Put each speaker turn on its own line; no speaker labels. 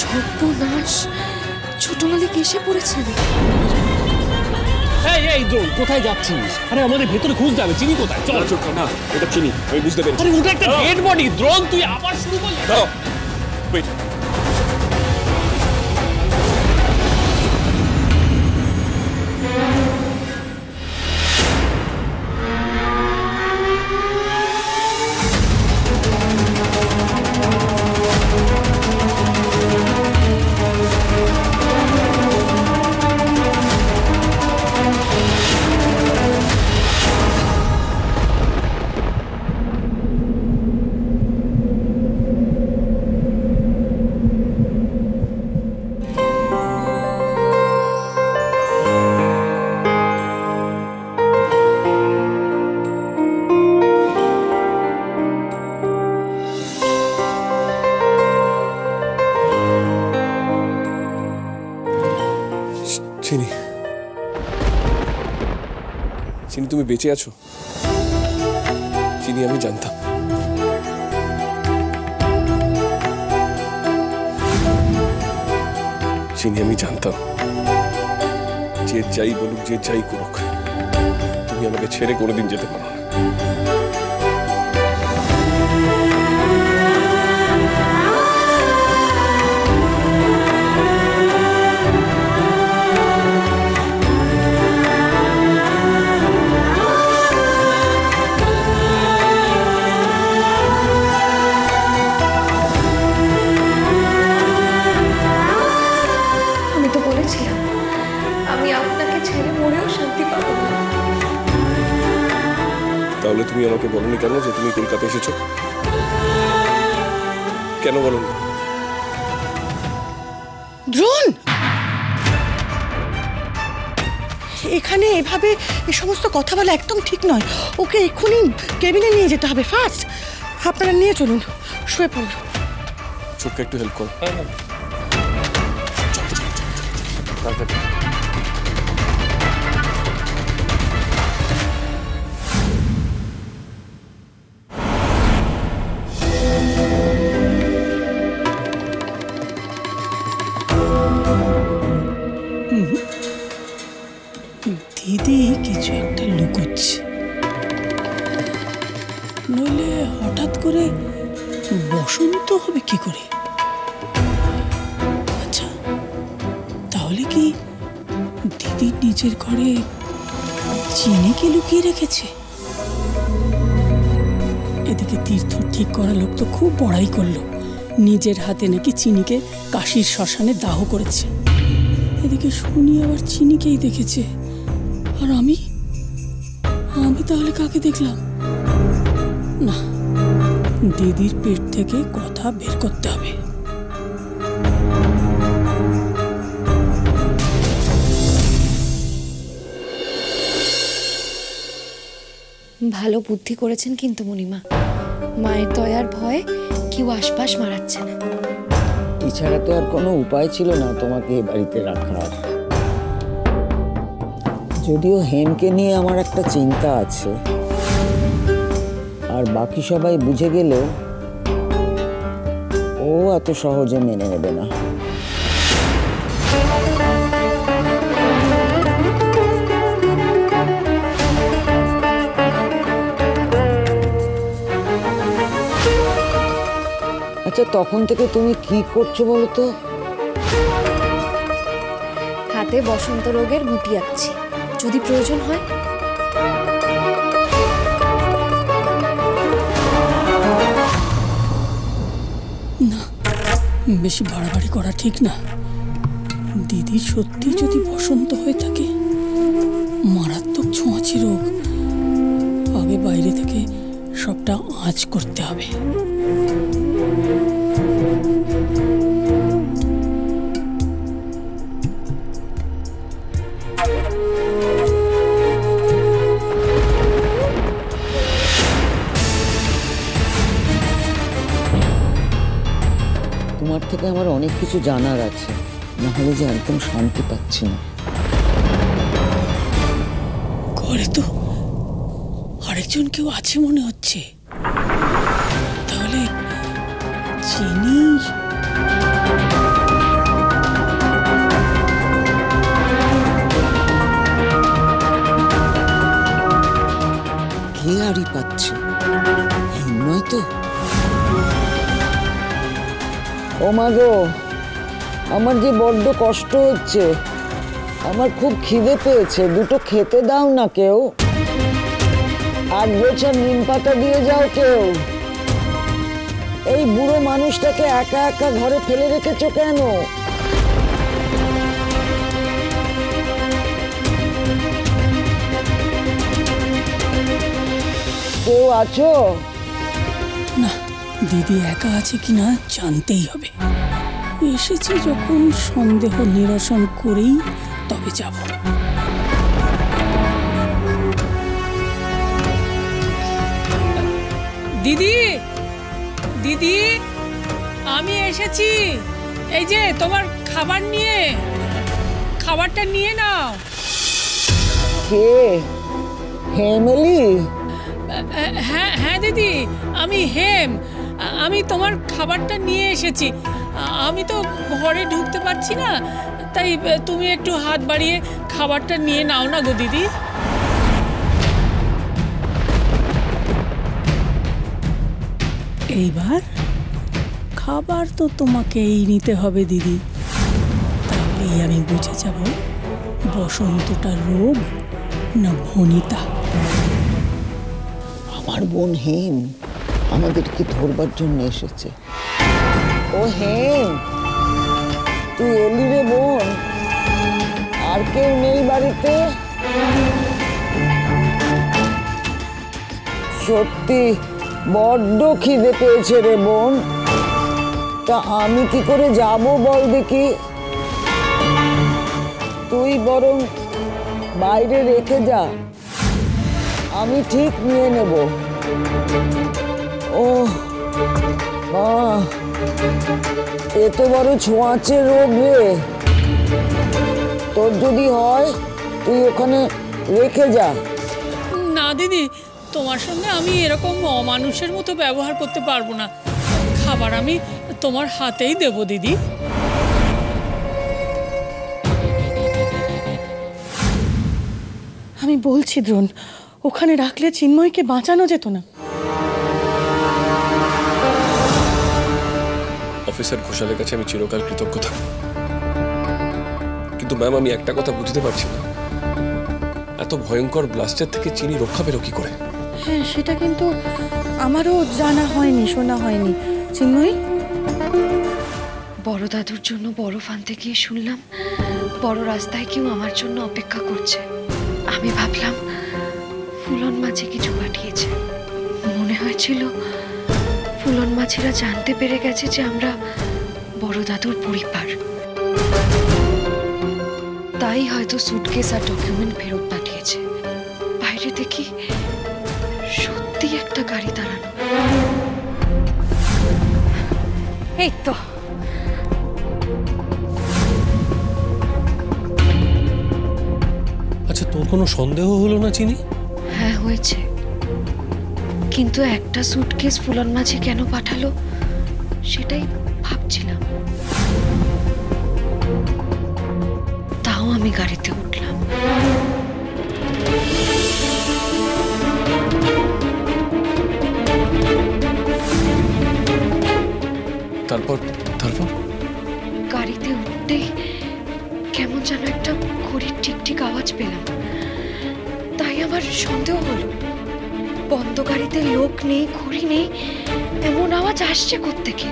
সর্বনাশ, ছোট মালিক এসে পড়েছেন।
এই দ্রোণ, কোথায় যাচ্ছিস? আরে আমাদের ভেতরে খুঁজতে হবে। চিনি কোথায়? চল।
না, এটা চিনি, আমি বুঝতে পেরেছি।
আরে ওটা একটা ডেড বডি। দ্রোণ, তুই আবার শুরু করলি?
ওয়েট, চিনি, চিনি তুমি বেঁচে আছো? চিনি, আমি জানতাম। চিনি, আমি জানতাম যে যাই বলুক, যে যাই করুক, তুমি আমাকে ছেড়ে কোনোদিন যেতে পারো না। তাহলে তুমি আমাকে বলনি কেন যে তুমি কলকাতা এসেছো? কেন বলনি?
দ্রোণ, এখানে এভাবে এই সমস্ত কথা বলা একদম ঠিক নয়। ওকে এক্ষুনি কেবিনে নিয়ে যেতে হবে, ফার্স্ট। আপনারা নিয়ে চলুন, শুয়ে পড়ুন।
ছোট্ট একটু হেল্প করো।
দিদি কিছু একটা লুকোচ্ছে, নইলে হঠাৎ করে বসন্ত হবে কি করে? আচ্ছা, তাহলে কি দিদি নিজের ঘরে চিনিকে লুকিয়ে রেখেছে? এদিকে তীর্থ ঠিক করা লোক তো খুব বড়াই করলো, নিজের হাতে নাকি চিনিকে কাশীর শ্মশানে দাহ করেছে। এদিকে শুনি আবার চিনিকেই দেখেছে। আর আমি তাহলে কাকে দেখলাম? না, দিদির পেট থেকে কথা বের করতে হবে।
ভালো বুদ্ধি করেছেন কিন্তু মণিমা, মায়ের দয়ার ভয়ে কেউ আশপাশ মারাচ্ছে না।
এছাড়া তো আর কোনো উপায় ছিল না তোমাকে এ বাড়িতে রাখার। যদিও হেমকে নিয়ে আমার একটা চিন্তা আছে, আর বাকি সবাই বুঝে গেলেও ও এত সহজে মেনে নেবে না। আচ্ছা, তখন থেকে তুমি কি করছো বলো তো?
হাতে বসন্ত রোগের গুটি আঁকছি, যদি প্রয়োজন হয়।
না, বেশি বাড়াবাড়ি করা ঠিক না। দিদি সত্যি যদি বসন্ত হয়ে থাকে, মারাত্মক ছোঁয়াচে রোগ, আগে বাইরে থেকে সবটা আঁচ করতে হবে।
তোমার থেকে আমার অনেক কিছু জানার আছে, না হলে যে একদম শান্তি পাচ্ছি না।
ঘরে তো আরেকজন কেউ আছে মনে হচ্ছে, তাহলে চিনি
আড়ি পাচ্ছে, নয় তো? ও মা গো, আমার যে বড্ড কষ্ট হচ্ছে, আমার খুব খিদে পেয়েছে, দুটো খেতে দাও না কেউ। 8 বছর নিম পাতা দিয়ে যাও কেউ। এই বুড়ো মানুষটাকে একা একা ঘরে ফেলে রেখেছো কেন? কেউ আছো?
না, দিদি একা আছে কিনা জানতেই হবে। এসেছে যখন সন্দেহ নিরসন করেই তবে যাব। দিদি, দিদি, আমি এসেছি। এই যে তোমার খাবার নিয়ে, খাবারটা নিয়ে নাও।
কে? হেমলি?
হ্যাঁ হ্যাঁ দিদি, আমি হেম। আমি তোমার খাবারটা নিয়ে এসেছি। আমি তো ঘরে ঢুকতে পারছি না, তাই তুমি একটু হাত বাড়িয়ে খাবারটা নিয়ে নাও না গো দিদি। এইবার খাবার তো তোমাকেই নিতে হবে দিদি, তাহলেই আমি বুঝে যাব বসন্তটা রোগ না ভনিতা।
আমার বোন হেম আমাদেরকে ধরবার জন্য এসেছে। ও হেম, তুই এলি রে বোন? আর কেউ নেই বাড়িতে? সত্যি বড্ড খিদে পেয়েছে রে বোন। তা আমি কি করে যাব বল দেখি? তুই বরং বাইরে রেখে যা, আমি ঠিক নিয়ে নেব। ও মা, এত বড় ছোঁয়াচে রোগ রে। তোর যদি হয় তুই ওখানে রেখে যা।
না দিদি, তোমার সঙ্গে আমি এরকম অমানুষের মতো ব্যবহার করতে পারবো না। খাবার আমি তোমার হাতেই দেব দিদি।
আমি বলছি দ্রোণ, ওখানে রাখলে চিন্ময়কে বাঁচানো যেত না।
অফিসার ঘোষালের কাছে আমি চিরকাল কৃতজ্ঞ থাকব, কিন্তু ম্যাম আমি একটা কথা বুঝতে পারছি না, এত ভয়ঙ্কর ব্লাস্টের থেকে চিনি রক্ষা পেল কি করে?
হ্যাঁ, সেটা কিন্তু আমারও জানা হয়নি, শোনা হয়নি। চিন্ময়,
বড় দাদুর জন্য বরফ আনতে গিয়ে শুনলাম বড় রাস্তায় কেউ আমার জন্য অপেক্ষা করছে। আমি ভাবলাম ফুলন মাঝি কিছু পাঠিয়েছে। মনে হয়েছিল ফুলন মাঝিরা জানতে পেরে গেছে যে আমরা বড় দাদুর পরিবার, তাই হয়তো সুটকেস আর ডকুমেন্ট ফেরত পাঠিয়েছে। বাইরে দেখি সত্যি একটা গাড়ি দাঁড়ানো। এই তো
আচ্ছা, তোর কোনো সন্দেহ হলো না চিনি?
হ্যাঁ হয়েছে, কিন্তু একটা সুটকেস ফুলন মাঝি কেন পাঠালো সেটাই ভাবছিলাম। তাও আমি গাড়িতে উঠলাম।
তারপর তারপর
গাড়িতে উঠতেই কেমন যেন একটা ঘড়ির টিকটিক আওয়াজ পেলাম। তাই আমার সন্দেহ হলো, বন্ধ গাড়িতে লোক নেই, ঘড়ি নেই, এমন আওয়াজ আসছে কোত্থেকে?